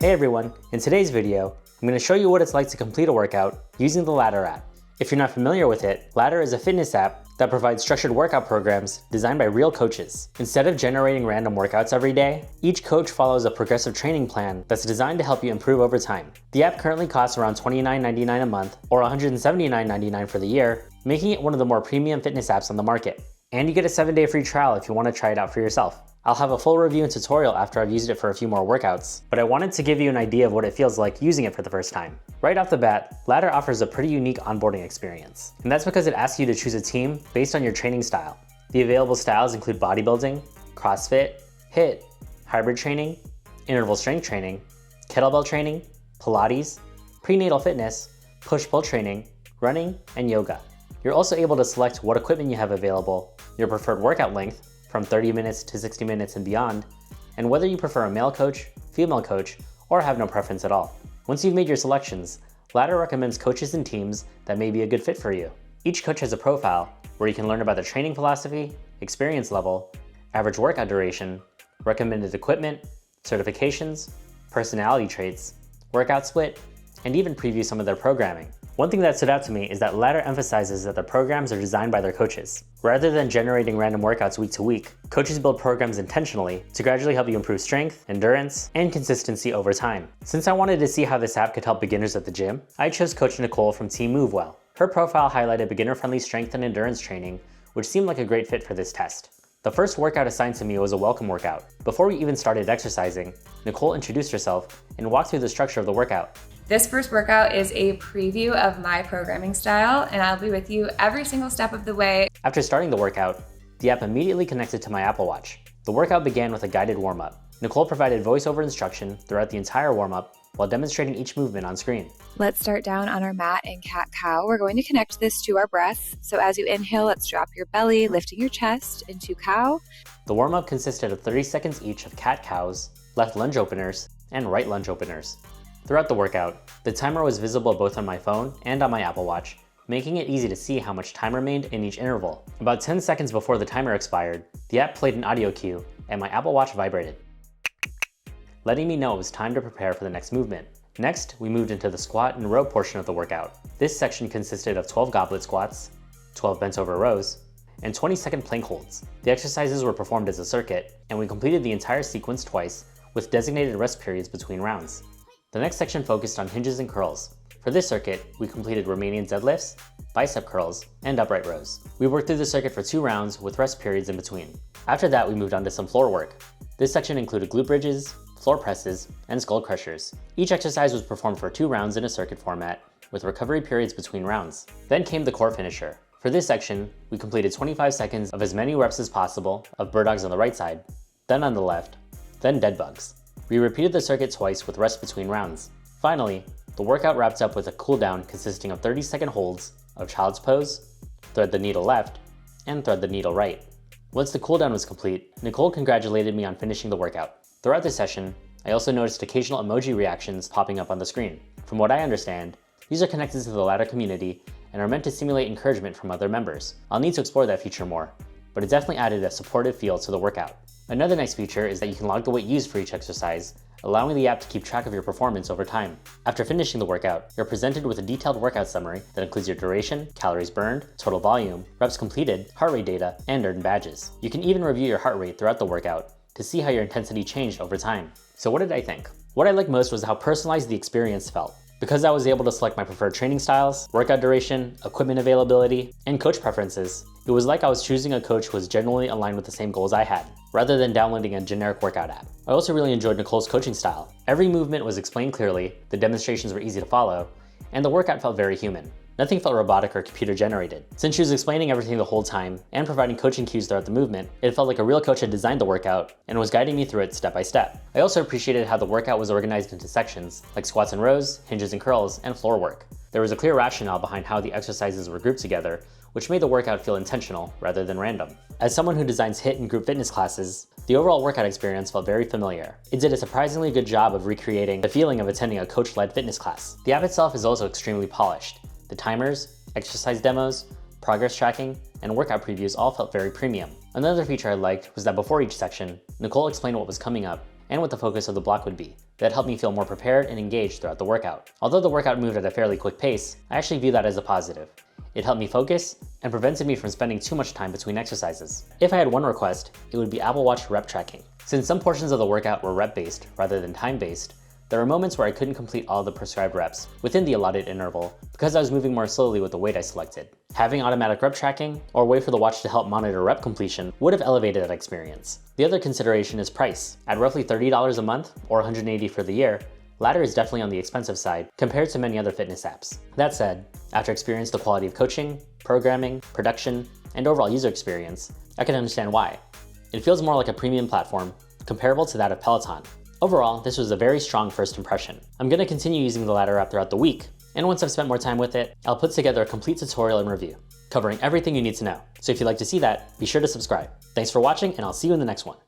Hey everyone, in today's video, I'm going to show you what it's like to complete a workout using the Ladder app. If you're not familiar with it, Ladder is a fitness app that provides structured workout programs designed by real coaches. Instead of generating random workouts every day, each coach follows a progressive training plan that's designed to help you improve over time. The app currently costs around $29.99 a month or $179.99 for the year, making it one of the more premium fitness apps on the market. And you get a 7-day free trial if you want to try it out for yourself. I'll have a full review and tutorial after I've used it for a few more workouts, but I wanted to give you an idea of what it feels like using it for the first time. Right off the bat, Ladder offers a pretty unique onboarding experience, and that's because it asks you to choose a team based on your training style. The available styles include bodybuilding, CrossFit, HIIT, hybrid training, interval strength training, kettlebell training, Pilates, prenatal fitness, push-pull training, running, and yoga. You're also able to select what equipment you have available, your preferred workout length, from 30 minutes to 60 minutes and beyond, and whether you prefer a male coach, female coach, or have no preference at all. Once you've made your selections, Ladder recommends coaches and teams that may be a good fit for you. Each coach has a profile where you can learn about their training philosophy, experience level, average workout duration, recommended equipment, certifications, personality traits, workout split, and even preview some of their programming. One thing that stood out to me is that Ladder emphasizes that their programs are designed by their coaches. Rather than generating random workouts week to week, coaches build programs intentionally to gradually help you improve strength, endurance, and consistency over time. Since I wanted to see how this app could help beginners at the gym, I chose Coach Nicole from Team MoveWell. Her profile highlighted beginner-friendly strength and endurance training, which seemed like a great fit for this test. The first workout assigned to me was a welcome workout. Before we even started exercising, Nicole introduced herself and walked through the structure of the workout. This first workout is a preview of my programming style, and I'll be with you every single step of the way. After starting the workout, the app immediately connected to my Apple Watch. The workout began with a guided warm-up. Nicole provided voiceover instruction throughout the entire warm-up while demonstrating each movement on screen. Let's start down on our mat in cat-cow. We're going to connect this to our breaths. So as you inhale, let's drop your belly, lifting your chest into cow. The warm-up consisted of 30 seconds each of cat-cows, left lunge openers, and right lunge openers. Throughout the workout, the timer was visible both on my phone and on my Apple Watch, making it easy to see how much time remained in each interval. About 10 seconds before the timer expired, the app played an audio cue and my Apple Watch vibrated, letting me know it was time to prepare for the next movement. Next, we moved into the squat and row portion of the workout. This section consisted of 12 goblet squats, 12 bent over rows, and 20-second plank holds. The exercises were performed as a circuit, and we completed the entire sequence twice with designated rest periods between rounds. The next section focused on hinges and curls. For this circuit, we completed Romanian deadlifts, bicep curls, and upright rows. We worked through the circuit for 2 rounds with rest periods in between. After that, we moved on to some floor work. This section included glute bridges, floor presses, and skull crushers. Each exercise was performed for 2 rounds in a circuit format, with recovery periods between rounds. Then came the core finisher. For this section, we completed 25 seconds of as many reps as possible of bird dogs on the right side, then on the left, then dead bugs. We repeated the circuit twice with rest between rounds. Finally, the workout wrapped up with a cool down consisting of 30-second holds of child's pose, thread the needle left, and thread the needle right. Once the cool down was complete, Nicole congratulated me on finishing the workout. Throughout the session, I also noticed occasional emoji reactions popping up on the screen. From what I understand, these are connected to the Ladder community and are meant to simulate encouragement from other members. I'll need to explore that feature more, but it definitely added a supportive feel to the workout. Another nice feature is that you can log the weight used for each exercise, allowing the app to keep track of your performance over time. After finishing the workout, you're presented with a detailed workout summary that includes your duration, calories burned, total volume, reps completed, heart rate data, and earned badges. You can even review your heart rate throughout the workout to see how your intensity changed over time. So what did I think? What I liked most was how personalized the experience felt. Because I was able to select my preferred training styles, workout duration, equipment availability, and coach preferences, it was like I was choosing a coach who was genuinely aligned with the same goals I had, rather than downloading a generic workout app. I also really enjoyed Nicole's coaching style. Every movement was explained clearly, the demonstrations were easy to follow, and the workout felt very human. Nothing felt robotic or computer generated. Since she was explaining everything the whole time and providing coaching cues throughout the movement, it felt like a real coach had designed the workout and was guiding me through it step by step. I also appreciated how the workout was organized into sections, like squats and rows, hinges and curls, and floor work. There was a clear rationale behind how the exercises were grouped together, which made the workout feel intentional rather than random. As someone who designs HIIT and group fitness classes, the overall workout experience felt very familiar. It did a surprisingly good job of recreating the feeling of attending a coach-led fitness class. The app itself is also extremely polished. The timers, exercise demos, progress tracking, and workout previews all felt very premium. Another feature I liked was that before each section, Nicole explained what was coming up and what the focus of the block would be. That helped me feel more prepared and engaged throughout the workout. Although the workout moved at a fairly quick pace, I actually view that as a positive. It helped me focus and prevented me from spending too much time between exercises. If I had one request, it would be Apple Watch rep tracking. Since some portions of the workout were rep-based rather than time-based, there were moments where I couldn't complete all the prescribed reps within the allotted interval because I was moving more slowly with the weight I selected. Having automatic rep tracking, or a way for the watch to help monitor rep completion, would have elevated that experience. The other consideration is price. At roughly $30 a month, or $180 for the year, Ladder is definitely on the expensive side compared to many other fitness apps. That said, after experiencing the quality of coaching, programming, production, and overall user experience, I can understand why. It feels more like a premium platform, comparable to that of Peloton. Overall, this was a very strong first impression. I'm going to continue using the Ladder app throughout the week, and once I've spent more time with it, I'll put together a complete tutorial and review, covering everything you need to know. So if you'd like to see that, be sure to subscribe. Thanks for watching, and I'll see you in the next one.